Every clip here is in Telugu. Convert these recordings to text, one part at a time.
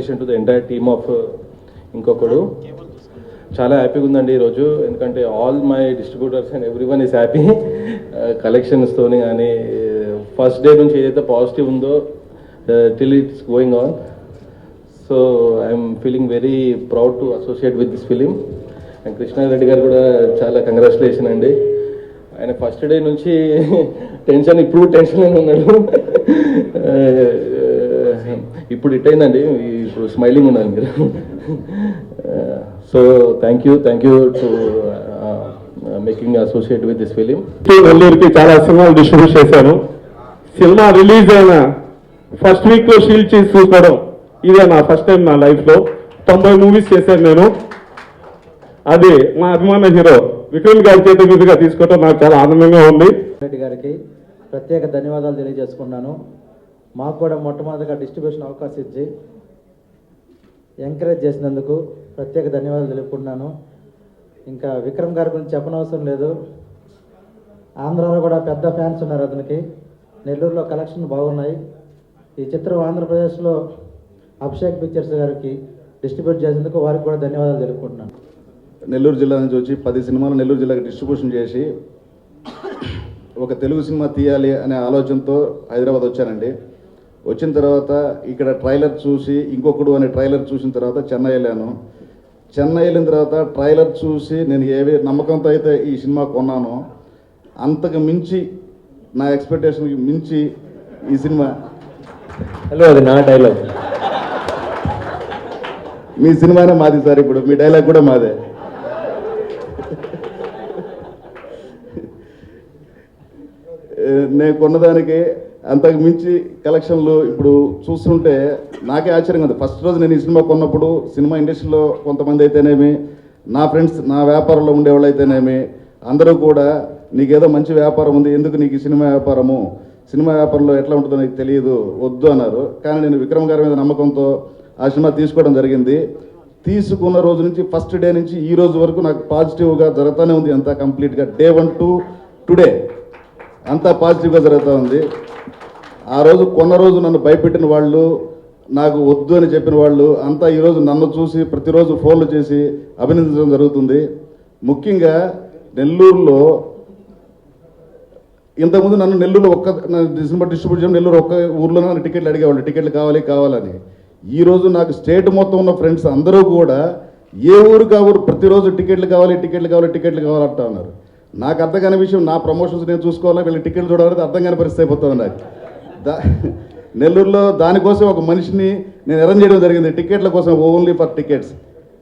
Congratulation to the entire team of Inkokkadu. చాలా హ్యాపీగా ఉందండి ఈరోజు, ఎందుకంటే all my distributors and everyone is happy కలెక్షన్స్తోని. కానీ ఫస్ట్ డే నుంచి ఏదైతే పాజిటివ్ ఉందో till it's going on. So I'm feeling very proud to associate with this film. And Krishna Reddy గారు కూడా చాలా కంగ్రాచులేషన్ అండి. ఆయన ఫస్ట్ డే నుంచి టెన్షన్, ఇప్పుడు టెన్షన్ ఉన్నాడు. ఇప్పుడు ఇట్టయిందండి, ఇప్పుడు స్మైలింగ్ ఉన్నారు మీరు. So thank you to making associate with this film. నెల్లూరుకి చాలా సినిమాలు డిస్ట్రిబ్యూట్ చేశాను. సినిమా రిలీజ్ అయిన ఫస్ట్ వీక్లో షీల్డ్ చేసి చూసుకోవడం ఇదే నా ఫస్ట్ టైం నా లైఫ్లో. 90 మూవీస్ చేశాను నేను. అది మా అభిమాన హీరో విక్రమ్ గారి చేతి మీదుగా తీసుకోవడం నాకు చాలా ఆనందంగా ఉంది. రెడ్డి గారికి ప్రత్యేక ధన్యవాదాలు తెలియజేసుకున్నాను. మాకు కూడా మొట్టమొదటిగా డిస్ట్రిబ్యూషన్ అవకాశం ఇచ్చి ఎంకరేజ్ చేసినందుకు ప్రత్యేక ధన్యవాదాలు తెలుపుకుంటున్నాను. ఇంకా విక్రమ్ గారి గురించి చెప్పనవసరం లేదు. ఆంధ్రాలో కూడా పెద్ద ఫ్యాన్స్ ఉన్నారు అతనికి. నెల్లూరులో కలెక్షన్ బాగున్నాయి. ఈ చిత్రం ఆంధ్రప్రదేశ్లో అభిషేక్ పిక్చర్స్ గారికి డిస్ట్రిబ్యూట్ చేసేందుకు వారికి కూడా ధన్యవాదాలు తెలుపుకుంటున్నాను. నెల్లూరు జిల్లా నుంచి వచ్చి 10 సినిమాలు నెల్లూరు జిల్లాకి డిస్ట్రిబ్యూషన్ చేసి ఒక తెలుగు సినిమా తీయాలి అనే ఆలోచనతో హైదరాబాద్ వచ్చానండి. వచ్చిన తర్వాత ఇక్కడ ట్రైలర్ చూసి, ఇంకొకడు అనే ట్రైలర్ చూసిన తర్వాత చెన్నై వెళ్ళాను. చెన్నై వెళ్ళిన తర్వాత ట్రైలర్ చూసి నేను ఏవి నమ్మకంతో అయితే ఈ సినిమా కొన్నానో అంతకు మించి, నా ఎక్స్పెక్టేషన్కి మించి ఈ సినిమా. హలో, అది నా డైలాగ్. మీ సినిమానే మాది సార్, ఇప్పుడు మీ డైలాగ్ కూడా మాదే. నేను కొన్నదానికి అంతకు మించి కలెక్షన్లు ఇప్పుడు చూస్తుంటే నాకే ఆశ్చర్యంగా ఉంది. ఫస్ట్ రోజు నేను ఈ సినిమా కొన్నప్పుడు సినిమా ఇండస్ట్రీలో కొంతమంది అయితేనేమి, నా ఫ్రెండ్స్, నా వ్యాపారంలో ఉండేవాళ్ళు అయితేనేమి, అందరూ కూడా నీకేదో మంచి వ్యాపారం ఉంది, ఎందుకు నీకు ఈ సినిమా వ్యాపారము, సినిమా వ్యాపారంలో ఎట్లా ఉంటుందో నీకు తెలియదు, వద్దు అన్నారు. కానీ నేను విక్రమ్ గారి మీద నమ్మకంతో ఆ సినిమా తీసుకోవడం జరిగింది. తీసుకున్న రోజు నుంచి, ఫస్ట్ డే నుంచి ఈ రోజు వరకు నాకు పాజిటివ్గా జరుగుతూనే ఉంది. అంతా కంప్లీట్గా డే 1 to టుడే అంతా పాజిటివ్గా జరుగుతూ ఉంది. ఆ రోజు కొన్న రోజు నన్ను భయపెట్టిన వాళ్ళు, నాకు వద్దు అని చెప్పిన వాళ్ళు అంతా ఈరోజు నన్ను చూసి ప్రతిరోజు ఫోన్లు చేసి అభినందించడం జరుగుతుంది. ముఖ్యంగా నెల్లూరులో ఇంతకుముందు నన్ను నెల్లూరులో సినిమా డిస్ట్రిబ్యూట్ చేయడం, నెల్లూరు ఒక్క ఊర్లోనే నన్ను టికెట్లు అడిగేవాళ్ళు, టికెట్లు కావాలని. ఈరోజు నాకు స్టేట్ మొత్తం ఉన్న ఫ్రెండ్స్ అందరూ కూడా ఏ ఊరికి ఆ ఊరు ప్రతిరోజు టికెట్లు కావాలి అంటా ఉన్నారు. నాకు అర్థం కాని విషయం, నా ప్రమోషన్స్ నేను చూసుకోవాలా, వీళ్ళకి టికెట్లు చూడాలంటే అర్థం కాని పరిస్థితి అయిపోతుంది నాకు. నెల్లూరులో దానికోసం ఒక మనిషిని నేను అరేంజ్ చేయడం జరిగింది, టికెట్ల కోసం, only for tickets.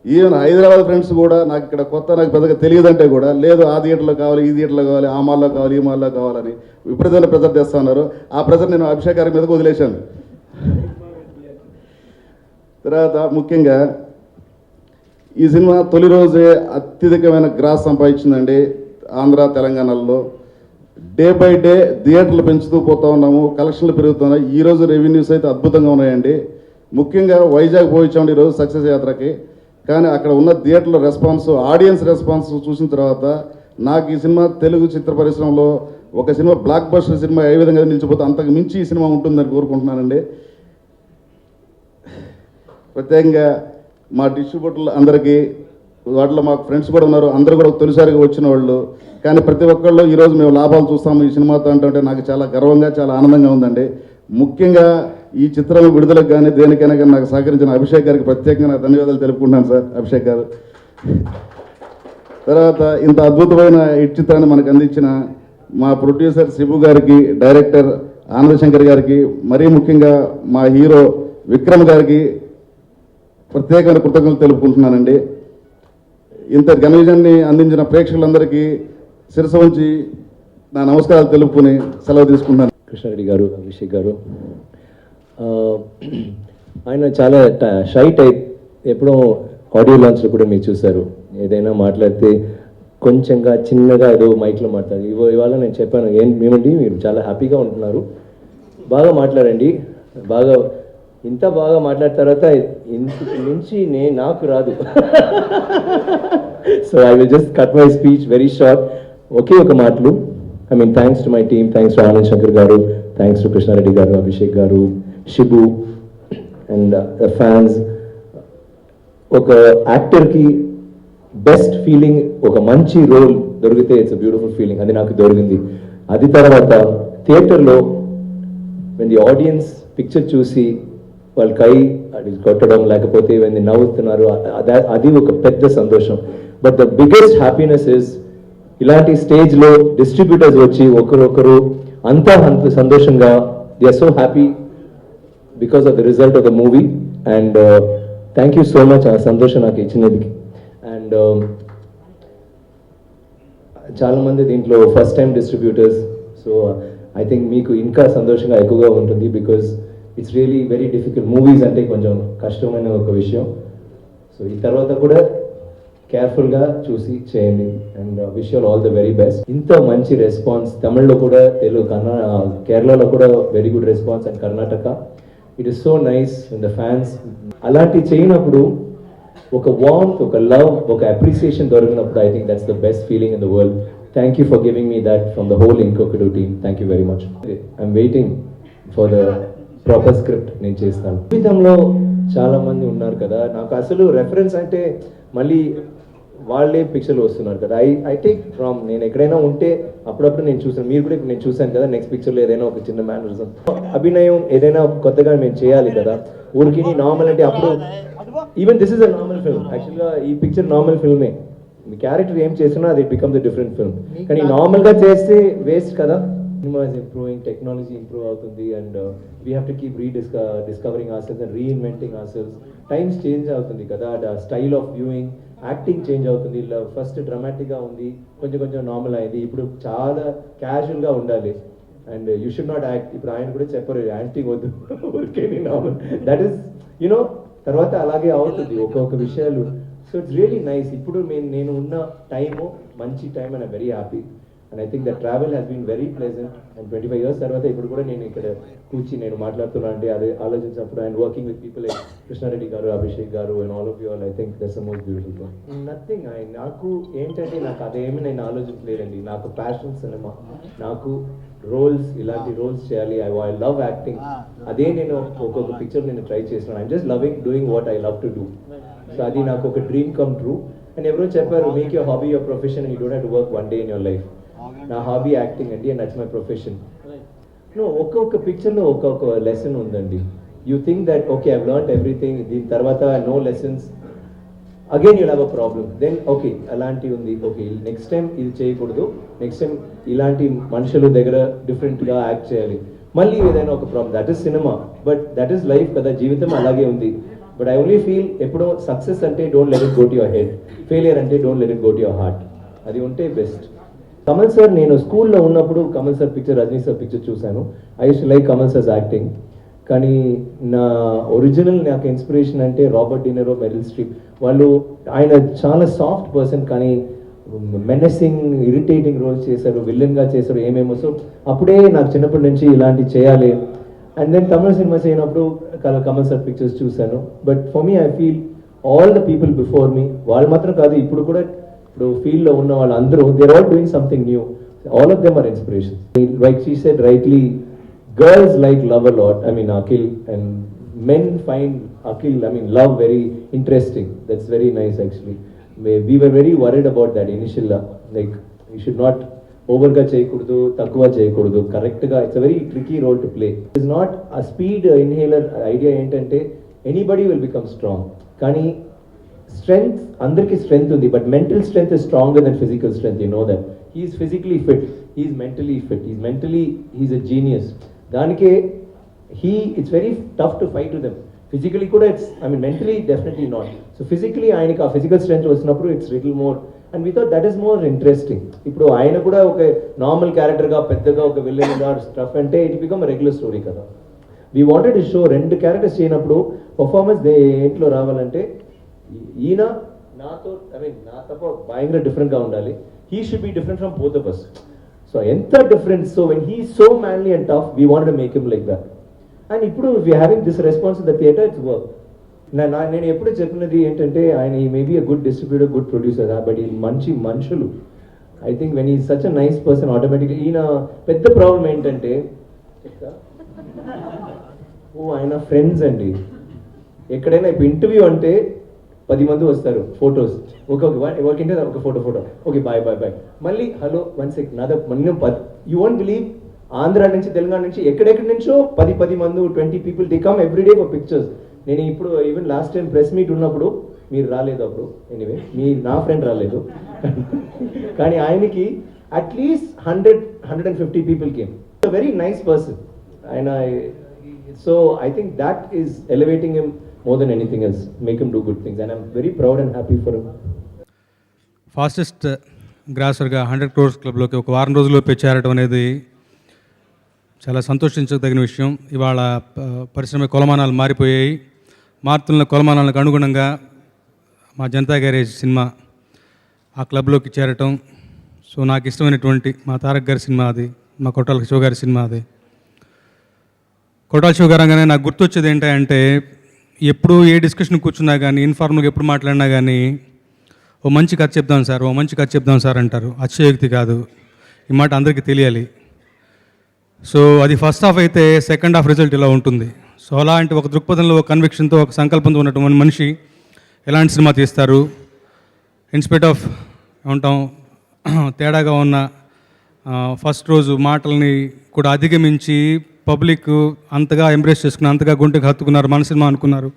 Even Hyderabad friends కూడా నాకు ఇక్కడ కొత్త, నాకు పెద్దగా తెలియదంటే కూడా, లేదు ఆ థియేటర్లో కావాలి, ఈ థియేటర్లో కావాలి, ఆ మాల్లో కావాలి, ఈ మాల్లో కావాలని విపరీతమైన ప్రెజర్ చేస్తూ ఉన్నారు. ఆ ప్రెజర్ నేను అభిషేక్ గారి మీదకు వదిలేశాను. తర్వాత ముఖ్యంగా ఈ సినిమా తొలి రోజే అత్యధికమైన గ్రాస్ సంపాదించిందండి ఆంధ్ర తెలంగాణలో. డే బై డే థియేటర్లు పెంచుతూ పోతూ ఉన్నాము, కలెక్షన్లు పెరుగుతున్నాయి. ఈరోజు రెవెన్యూస్ అయితే అద్భుతంగా ఉన్నాయండి. ముఖ్యంగా వైజాగ్ పోయించామండి ఈరోజు సక్సెస్ యాత్రకి. కానీ అక్కడ ఉన్న థియేటర్ల రెస్పాన్స్, ఆడియన్స్ రెస్పాన్స్ చూసిన తర్వాత నాకు ఈ సినిమా తెలుగు చిత్ర పరిశ్రమలో ఒక సినిమా బ్లాక్ బస్టర్ సినిమా ఏ విధంగా నిలిచిపోతే అంతకు మించి ఈ సినిమా ఉంటుందని కోరుకుంటున్నానండి. ప్రత్యేకంగా మా డిస్ట్రిబ్యూటర్లు అందరికీ, వాటిలో మాకు ఫ్రెండ్స్ కూడా ఉన్నారు, అందరూ కూడా తొలిసారిగా వచ్చిన వాళ్ళు. కానీ ప్రతి ఒక్కళ్ళు ఈరోజు మేము లాభాలు చూస్తాము ఈ సినిమాతో అంటే నాకు చాలా గర్వంగా, చాలా ఆనందంగా ఉందండి. ముఖ్యంగా ఈ చిత్రం విడుదలకు కానీ దేనికైనా కానీ నాకు సహకరించిన అభిషేక్ గారికి ప్రత్యేకంగా నాకు ధన్యవాదాలు తెలుపుకుంటున్నాను సార్, అభిషేక్ గారు. తర్వాత ఇంత అద్భుతమైన ఈ చిత్రాన్ని మనకు అందించిన మా ప్రొడ్యూసర్ శిబు గారికి, డైరెక్టర్ ఆనందశంకర్ గారికి, మరీ ముఖ్యంగా మా హీరో విక్రమ్ గారికి ప్రత్యేకమైన కృతజ్ఞతలు తెలుపుకుంటున్నానండి. ఇంత ఘన విజయాన్ని అందించిన ప్రేక్షకులందరికీ శిరస ఉంచి నా నమస్కారాలు తెలుపుకుని సెలవు తీసుకుంటున్నాను. కృష్ణారెడ్డి గారు, అభిషేక్ గారు, ఆయన చాలా షై టైప్. ఎప్పుడో ఆడియో లాంచ్లో కూడా మీరు చూశారు, ఏదైనా మాట్లాడితే కొంచెంగా చిన్నగా ఏదో మైక్లో మాట్లాడారు. ఇవాళ నేను చెప్పాను, ఏమండి మీరు చాలా హ్యాపీగా ఉంటున్నారు, బాగా మాట్లాడండి, బాగా ఇంత బాగా మాట్లాడిన తర్వాత ఇంతకు మించి నాకు రాదు. So I will just cut my speech very short. ఒకే ఒక మాటలు, I mean thanks to my team, thanks to Anand Shankar గారు, థ్యాంక్స్ టు కృష్ణారెడ్డి గారు, అభిషేక్ గారు, శిబు అండ్ ఫ్యాన్స్. ఒక యాక్టర్కి బెస్ట్ ఫీలింగ్ ఒక మంచి రోల్ దొరికితే ఇట్స్ బ్యూటిఫుల్ ఫీలింగ్. అది నాకు దొరికింది. అది తర్వాత థియేటర్లో వెన్ ది ఆడియన్స్ పిక్చర్ చూసి వాళ్ళ కై అది కొట్టడం లేకపోతే వెన్ ది నవ్వుతున్నారు, అది ఒక పెద్ద సంతోషం. But the biggest happiness is ఇలాంటి స్టేజ్లో డిస్ట్రిబ్యూటర్స్ వచ్చి ఒకరొకరు అంతా సంతోషంగా they are so happy because of the result of the movie. And thank you so much ఆ సంతోషం నాకు ఇచ్చినందుకు. అండ్ చాలామంది దీంట్లో first time distributors, so I think మీకు ఇంకా సంతోషంగా ఎక్కువగా ఉంటుంది because it's really very difficult. Movies అంటే కొంచెం కష్టమైన ఒక విషయం. సో ఈ తర్వాత కూడా కేర్ఫుల్గా చూసి చేయండి and wish you all the very best. ఇంత మంచి రెస్పాన్స్ తమిళ్లో కూడా, తెలుగు కేరళలో కూడా very good response and Karnataka. It is so nice in the fans. అలాంటి చేయనప్పుడు ఒక వార్మ్త్, ఒక లవ్, ఒక అప్రిసియేషన్ దొరికినప్పుడు I think that's the best feeling in the world. Thank you for giving me that from the whole Inkokkadu team. Thank you very much. I'm waiting for the proper script. నేను చేస్తాను. జీవితంలో చాలా మంది ఉన్నారు కదా, నాకు అసలు రెఫరెన్స్ అంటే మళ్ళీ వాళ్ళే పిక్చర్లు వస్తున్నారు కదా. ఐ టేక్ ఫ్రమ్, నేను ఎక్కడైనా ఉంటే అప్పుడప్పుడు నేను చూసాను, మీరు కూడా ఇప్పుడు నేను చూసాను కదా, నెక్స్ట్ పిక్చర్లో ఏదైనా ఒక చిన్న మేనరిజం, అభినయం ఏదైనా కొత్తగా మేము చేయాలి కదా. ఊరికి నార్మల్ అంటే అప్పుడు even this is a normal film. యాక్చువల్గా ఈ పిక్చర్ నార్మల్ ఫిల్మే. మీ క్యారెక్టర్ ఏం చేస్తున్నా అది బికమ్స్ అ డిఫరెంట్ ఫిల్మ్. కానీ నార్మల్గా చేస్తే వేస్ట్ కదా. Cinema is improving, technology improve అవుతుంది and we have to keep discovering ourselves and reinventing ourselves. Times change అవుతుంది కదా, style of viewing, acting change అవుతుంది. ఫస్ట్ డ్రామాటిక్గా ఉంది, కొంచెం కొంచెం నార్మల్ అయింది, ఇప్పుడు చాలా క్యాజువల్గా ఉండాలి. And you should not act. ఇప్పుడు ఆయన కూడా చెప్పరు యాక్టింగ్ వద్దు, ఊరికే నార్మల్. దట్ ఈస్ యునో తర్వాత అలాగే అవుతుంది ఒక్కొక్క విషయాలు. So it's really nice. ఇప్పుడు నేను ఉన్న టైము మంచి time and I'm very happy. And I think the travel has been very pleasant. And 25 years తర్వాత ఇప్పుడు కూడా నేను ఇక్కడ కూర్చి నేను మాట్లాడుతున్నా అంటే అది ఆలోచించినప్పుడు and working with people like Krishna Reddy garu, Abhishek garu and all of you all, I think that's the most beautiful. Nothing. నాకు ఏంటంటే నాకు అదేమి నేను ఆలోచించలేదండి. నాకు ప్యాషన్ సినిమా, నాకు రోల్స్, ఇలాంటి రోల్స్ చేయాలి. I love acting. అదే నేను ఒక్కొక్క పిక్చర్ నేను ట్రై చేస్తున్నాను. I'm just loving doing what I love to do. So అది నాకు ఒక డ్రీమ్ కమ్ ట్రూ. అండ్ ఎవరో చెప్పారు make your hobby your profession and you don't have to work one day in your life. నా హాబీ యాక్టింగ్ అండి అండ్ దట్స్ మై ప్రొఫెషన్. ఒక్కొక్క పిక్చర్లో ఒక్కొక్క లెసన్ ఉందండి. You think that okay I've learned everything, దీని తర్వాత no lessons, again you'll have a problem. Then okay అలాంటివి ఉంది, ఓకే నెక్స్ట్ టైం ఇది చేయకూడదు, నెక్స్ట్ టైం ఇలాంటి మనుషుల దగ్గర డిఫరెంట్గా యాక్ట్ చేయాలి, మళ్ళీ ఏదైనా ఒక problem. That is cinema, but that is life కదా, జీవితం అలాగే ఉంది. బట్ ఐ ఓన్లీ ఫీల్ ఎప్పుడో సక్సెస్ అంటే don't let it go to your head, failure అంటే don't let it go to your heart. అది ఉంటే బెస్ట్. కమల్ సార్, నేను స్కూల్లో ఉన్నప్పుడు Kamal sir picture, Rajini sir picture చూశాను. I use to like Kamal sir's acting. కానీ నా ఒరిజినల్ నాకు ఇన్స్పిరేషన్ అంటే రాబర్ట్ డినెరో, మెరిల్ స్ట్రీప్. వాళ్ళు ఆయన చాలా సాఫ్ట్ పర్సన్ కానీ మెనసింగ్, ఇరిటేటింగ్ రోల్స్ చేశారు, విలన్గా చేశారు, ఏమేమో. సో అప్పుడే నాకు చిన్నప్పటి నుంచి ఇలాంటివి చేయాలి. అండ్ దెన్ తమిళ సినిమా చేయనప్పుడు కమల్ సార్ పిక్చర్స్ చూశాను. But for me I feel all the people before me, వాళ్ళు మాత్రం కాదు, ఇప్పుడు కూడా ఇప్పుడు ఫీల్డ్లో ఉన్న వాళ్ళందరూ they are all doing something new. All of them are inspiration. Like she said rightly, girls like love a lot, I mean Akhil, and men find Akhil, I mean love very interesting. That's very nice actually. We were very worried about that initially, like we should not overga cheyakudadu, takkuva cheyakudadu, correct ga. It's a very tricky role to play. It's not a speed inhaler idea entante anybody will become strong. Kani strength, andarki strength undi, but mental strength is stronger than physical strength, you know that. He is physically fit, he is mentally fit, he's a genius. దానికే it's very tough to fight with them. Physically కూడా it's, I mean mentally definitely not. So physically ఆయనకి ఆ ఫిజికల్ స్ట్రెంత్ వచ్చినప్పుడు it's little more, and we thought that is more interesting. ఇప్పుడు ఆయన కూడా ఒక నార్మల్ క్యారెక్టర్గా పెద్దగా ఒక విలన్గా స్టఫ్ అంటే ఇట్ బికమ్ రెగ్యులర్ స్టోరీ కదా. వీ వాంటెడ్ టు షో రెండు క్యారెక్టర్స్ చేయనప్పుడు పర్ఫార్మెన్స్ ఏంట్లో రావాలంటే ఈయన నాతో, ఐ మీన్ నా తప్ప భయంకర డిఫరెంట్గా ఉండాలి. He should be different from both of us. So enter difference. So when he is so manly and tough, we wanted to make him like that. And ఇప్పుడు we are having this response in the theatre, it's work. నేను ఎప్పుడు చెప్పినది ఏంటంటే ఆయన may be a good distributor, good producer, but ఈ మంచి మనుషులు. ఐ థింక్ వెన్ ఈ such a nice person automatically. ఈయన పెద్ద ప్రాబ్లం ఏంటంటే ఆయన ఫ్రెండ్స్ అండి. ఎక్కడైనా ఇప్పుడు ఇంటర్వ్యూ అంటే 10 మంది వస్తారు, ఫొటోస్ ఓకే ఒక photo okay bye bye bye, మళ్ళీ హలో 1 సెకండ్ నాదో మనం యూ వోంట్ బిలీవ్, ఆంధ్ర నుంచి తెలంగాణ నుంచి ఎక్కడెక్కడి నుంచో 10 మంది 20 people they come everyday for pictures. నేను ఇప్పుడు even last time press meet ఉన్నప్పుడు మీరు రాలేదు, అప్పుడు ఎనీవే నా ఫ్రెండ్ రాలేదు కానీ ఆయనకి at least 100-150 people came. Very nice person ఆయన. So I think that is elevating him more than anything else, make him do good things, and I'm very proud and happy for him. Fastest గ్రాసర్గా 100 crores క్లబ్లోకి ఒక వారం రోజుల్లో చేరడం అనేది చాలా సంతోషించదగిన విషయం. ఇవాళ పరిశ్రమ కొలమానాలు మారిపోయాయి. మారుతున్న కొలమానాలకు అనుగుణంగా మా జనతా గ్యారేజ్ సినిమా ఆ క్లబ్లోకి చేరటం, సో నాకు ఇష్టమైనటువంటి మా తారక్ గారి సినిమా అది, మా కొట్టాల శివ గారి సినిమా అది. కొట్టాల శివ గారు అనగానే నాకు గుర్తొచ్చేది ఏంటంటే, ఎప్పుడు ఏ డిస్కషన్ కూర్చున్నా కానీ, ఇన్ఫార్మల్గా ఎప్పుడు మాట్లాడినా కానీ ఓ మంచి కథ చెప్దాం సార్ అంటారు. అతిశయోక్తి కాదు, ఈ మాట అందరికీ తెలియాలి. సో అది ఫస్ట్ హాఫ్ అయితే, సెకండ్ హాఫ్ రిజల్ట్ ఇలా ఉంటుంది. సో అలాంటి ఒక దృక్పథంలో, ఒక కన్విక్షన్తో, ఒక సంకల్పంతో ఉన్నటువంటి మనిషి ఎలాంటి సినిమా తీస్తారు, ఇన్స్పైట్ ఆఫ్ ఏమంటాం తేడాగా ఉన్న ఫస్ట్ రోజు మాటల్ని కూడా అధిగమించి పబ్లిక్ అంతగా ఎంబ్రేస్ చేసుకున్నారు, అంతగా గుంటెకి హత్తుకున్నారు, మన సినిమా అనుకున్నారు.